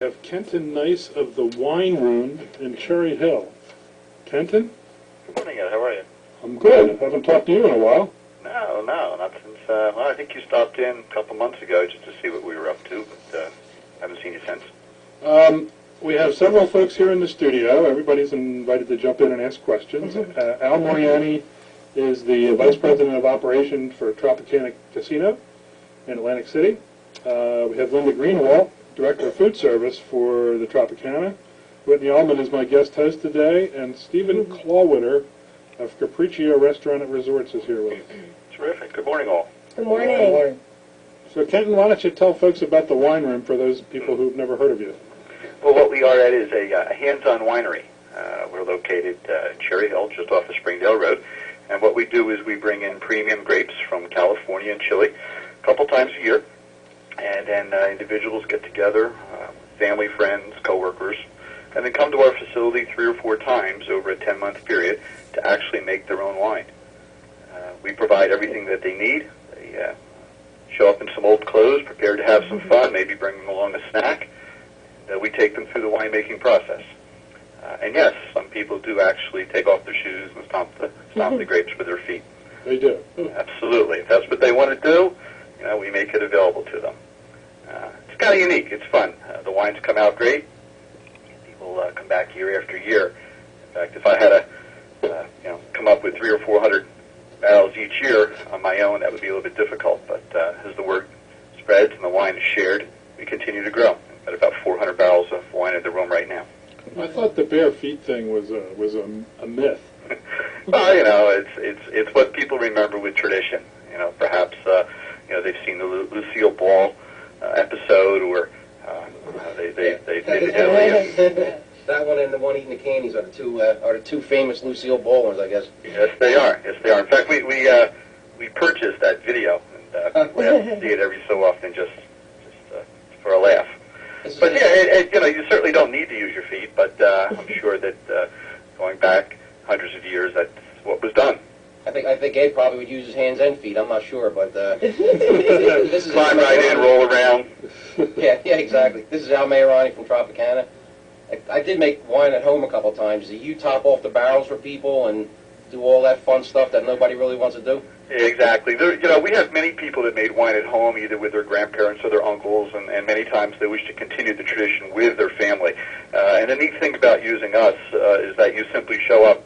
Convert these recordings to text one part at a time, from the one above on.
We have Kenton Nice of the Wine Room in Cherry Hill. Kenton? Good morning, Ed. How are you? I'm good. I haven't talked to you in a while. No, not since, well, I think you stopped in a couple months ago just to see what we were up to, but haven't seen you since. We have several folks here in the studio. Everybody's invited to jump in and ask questions. Al Moriani is the Vice President of Operations for Tropicana Casino in Atlantic City. We have Linda Greenwald, Director of Food Service for the Tropicana. Whitney Allman is my guest host today, and Stephen Clawwitter of Capriccio Restaurant and Resorts is here with us. Terrific. Good morning, all. Good morning. Good morning. So, Kenton, why don't you tell folks about the Wine Room for those people who've never heard of you? Well, what we are at is a hands-on winery. We're located in Cherry Hill, just off of Springdale Road, and what we do is we bring in premium grapes from California and Chile a couple times a year, and then individuals get together, family, friends, coworkers, and then come to our facility 3 or 4 times over a 10-month period to actually make their own wine. We provide everything that they need. They show up in some old clothes, prepared to have some fun, maybe bring along a snack. We take them through the winemaking process. And yes, some people do actually take off their shoes and stomp the grapes with their feet. They do. Absolutely. If that's what they want to do, we make it available to them. It's kind of unique. It's fun. The wines come out great. People come back year after year. In fact, if I had to, come up with 300 or 400 barrels each year on my own, that would be a little bit difficult. But as the word spreads and the wine is shared, we continue to grow. We've got about 400 barrels of wine in the room right now. I thought the bare feet thing was a myth. Well, it's what people remember with tradition. Perhaps they've seen the Lucille Ball episode, or they did it. That one and the one eating the candies are the two famous Lucille Ball ones, I guess. Yes, they are. Yes, they are. In fact, we purchased that video, and we have to see it every so often, just for a laugh. But yeah, you certainly don't need to use your feet, but I'm sure that going back hundreds of years, that's what was done. I think Ed probably would use his hands and feet. I'm not sure, but this is climb right in, roll around. Yeah, exactly. This is Al Moriani from Tropicana. I did make wine at home a couple times. Do you top off the barrels for people and do all that fun stuff that nobody really wants to do? Yeah, exactly. We have many people that made wine at home, either with their grandparents or their uncles, and many times they wish to continue the tradition with their family. And the neat thing about using us is that you simply show up,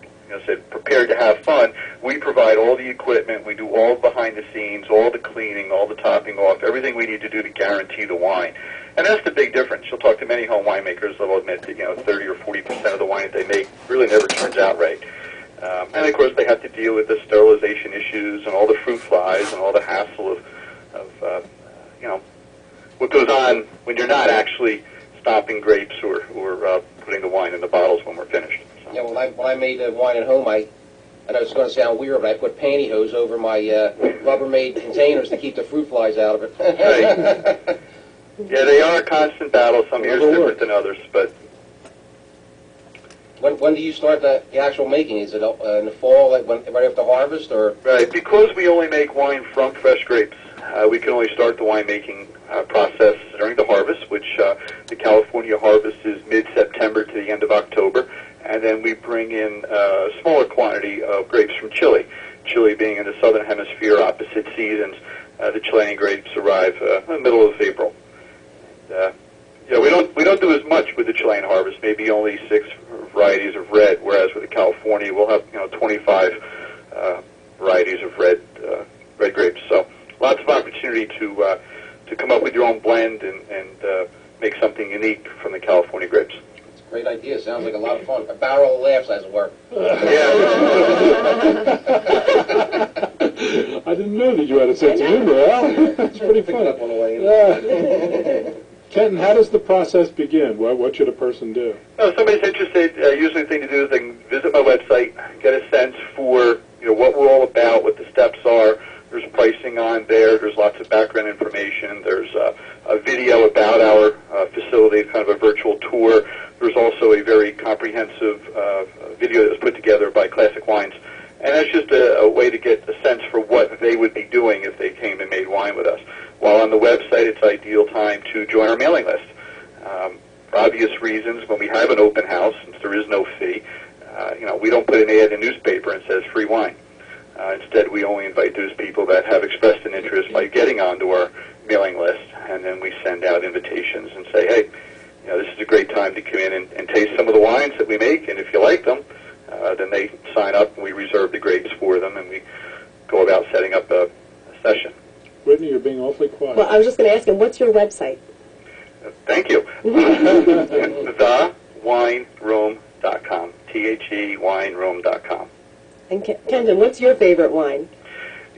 prepared to have fun. We provide all the equipment. We do all behind the scenes, all the cleaning, all the topping off, everything we need to do to guarantee the wine. And that's the big difference. You'll talk to many home winemakers. They'll admit that 30 or 40% of the wine that they make really never turns out right. And of course, they have to deal with the sterilization issues and all the fruit flies and all the hassle of what goes on when you're not actually stopping grapes or putting the wine in the bottles when we're finished. So. Yeah, when I made wine at home, I know it's going to sound weird, but I put pantyhose over my Rubbermaid containers to keep the fruit flies out of it. Right. Yeah, they are a constant battle. Some years different than others, but. When do you start the actual making? Is it in the fall, right after harvest, or? Right, because we only make wine from fresh grapes. We can only start the winemaking process during the harvest, which the California harvest is mid-September to the end of October, and then we bring in a smaller quantity of grapes from Chile. Chile being in the southern hemisphere, opposite seasons. The Chilean grapes arrive in the middle of April. We don't do as much with the Chilean harvest, maybe only 6 varieties of red, whereas with the California we'll have 25 varieties of red grapes. So lots of opportunity to come up with your own blend and make something unique from the California grapes. It's a great idea. Sounds like a lot of fun. A barrel of laughs, as it were. Yeah. I didn't know that you had a sense of humor, Al. It's pretty funny. Up on the way. Kenton, how does the process begin? What should a person do? If somebody's interested, usually the thing to do is they can visit my website, get a sense for what we're all about, what the steps are. There's pricing on there. There's lots of background information. There's a video about our facility, kind of a virtual tour. There's also a very comprehensive video that was put together by Classic Wines. And that's just a way to get a sense for what they would be doing if they came and made wine with us. While on the website, it's ideal time to join our mailing list. for obvious reasons, when we have an open house, since there is no fee, we don't put an ad in the newspaper and says free wine. Instead, we only invite those people that have expressed an interest by getting onto our mailing list, and then we send out invitations and say, hey, this is a great time to come in and taste some of the wines that we make, and if you like them, then they sign up and we reserve the grapes for them, and we go about setting up a session. Whitney, you're being awfully quiet. Well, I was just going to ask him, what's your website? Thank you. TheWineRoom.com. TheWineRoom.com. And Kenton, what's your favorite wine?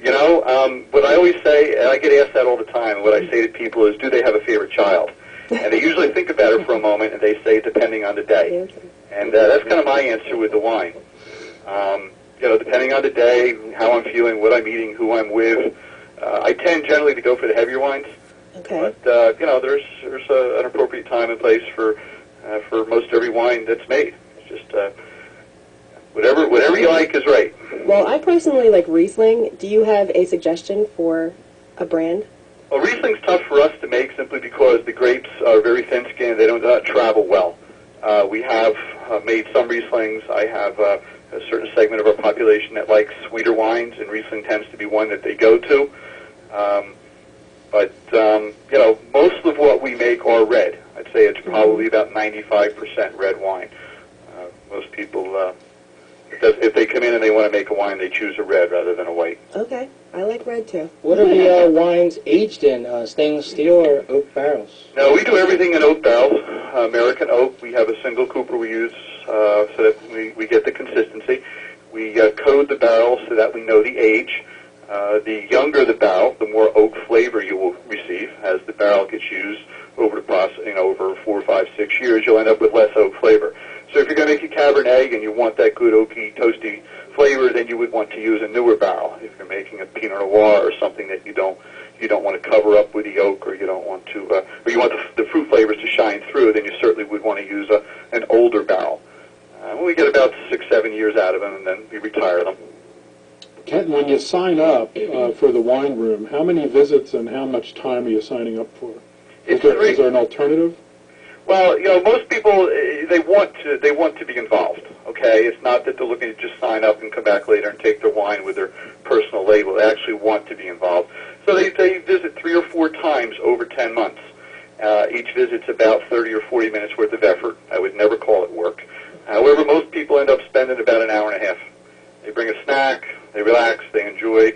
What I always say, and I get asked that all the time, what I say to people is, do they have a favorite child? And they usually think about it for a moment, and they say, depending on the day. And that's kind of my answer with the wine. Depending on the day, how I'm feeling, what I'm eating, who I'm with, I tend generally to go for the heavier wines. Okay. But, there's an appropriate time and place for most every wine that's made. It's just whatever you like is right. Well, I personally like Riesling. Do you have a suggestion for a brand? Well, Riesling's tough for us to make simply because the grapes are very thin-skinned. They don't travel well. We have made some Rieslings. I have a certain segment of our population that likes sweeter wines, and Riesling tends to be one that they go to. But most of what we make are red. I'd say it's probably about 95% red wine. Most people, if they come in and they want to make a wine, they choose a red rather than a white. Okay. I like red, too. What are the wines aged in? Stainless steel or oak barrels? No, we do everything in oak barrels. American oak. We have a single cooper we use so that we get the consistency. We code the barrels so that we know the age. The younger the barrel, the more oak flavor you will receive. As the barrel gets used over the process, over 4, 5, 6 years, you'll end up with less oak flavor. So if you're going to make a Cabernet and you want that good oaky, toasty flavor, then you would want to use a newer barrel. If you're making a Pinot Noir or something that you don't want to cover up with the oak, or you don't want to, or you want the fruit flavors to shine through, then you certainly would want to use an older barrel. We get about 6, 7 years out of them, and then we retire them. Kenton, when you sign up for the wine room, how many visits and how much time are you signing up for? Is there an alternative? Well, most people they want to be involved. Okay, it's not that they're looking to just sign up and come back later and take their wine with their personal label. They actually want to be involved. So they visit 3 or 4 times over 10 months. Each visit's about 30 or 40 minutes worth of effort. I would never call it work. However, most people end up spending about an hour and a half. They bring a snack, they relax, they enjoy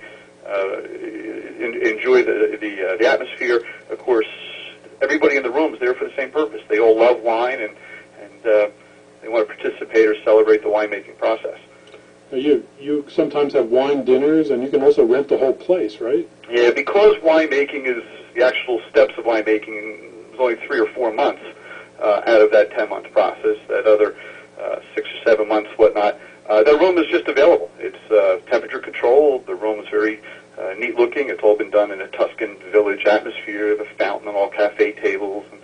the atmosphere. Of course, everybody in the room is there for the same purpose. They all love wine, and they want to participate or celebrate the winemaking process. You sometimes have wine dinners, and you can also rent the whole place, right? Yeah, because winemaking is the actual steps of winemaking is only 3 or 4 months out of that 10-month process. That other 6 or 7 months, whatnot. The room is just available. It's temperature controlled. The room is very neat looking. It's all been done in a Tuscan village atmosphere, the fountain and all cafe tables and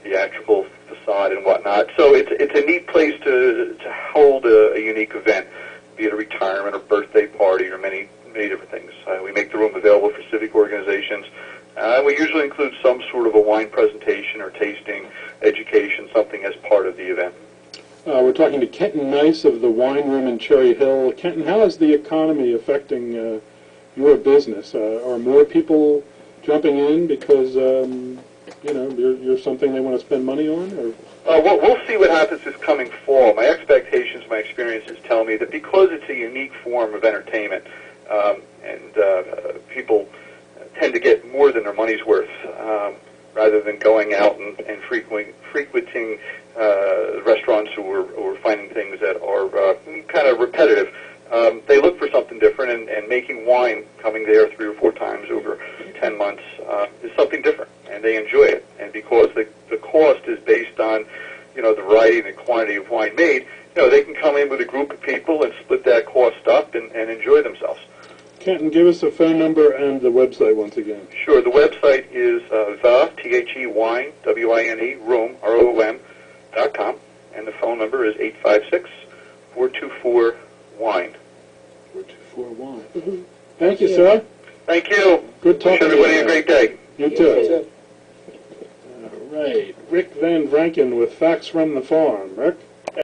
theatrical facade and whatnot. So it's a neat place to hold a unique event, be it a retirement or birthday party or many different things. We make the room available for civic organizations. We usually include some sort of a wine presentation or tasting, education, something as part of the event. We're talking to Kenton Nice of the Wine Room in Cherry Hill. Kenton, how is the economy affecting your business? Are more people jumping in because you're something they want to spend money on? Or? We'll see what happens this coming fall. My expectations, my experiences tell me that because it's a unique form of entertainment, and people tend to get more than their money's worth, rather than going out and frequenting restaurants or finding things that are kind of repetitive. They look for something different, and making wine, coming there 3 or 4 times over 10 months, is something different, and they enjoy it. And because the cost is based on, the variety and the quantity of wine made, they can come in with a group of people and split that cost up and enjoy themselves. Kenton, give us a phone number and the website once again. Sure. The website is wine, W-I-N-E, room, R-O-O-M.com, and the phone number is 856-424-WINE. 424-WINE. Mm-hmm. Thank you, sir. Thank you. Good talking to you. Wish everybody a great day. You too. All right. right, Rick Van Vranken with Facts from the Farm. Rick?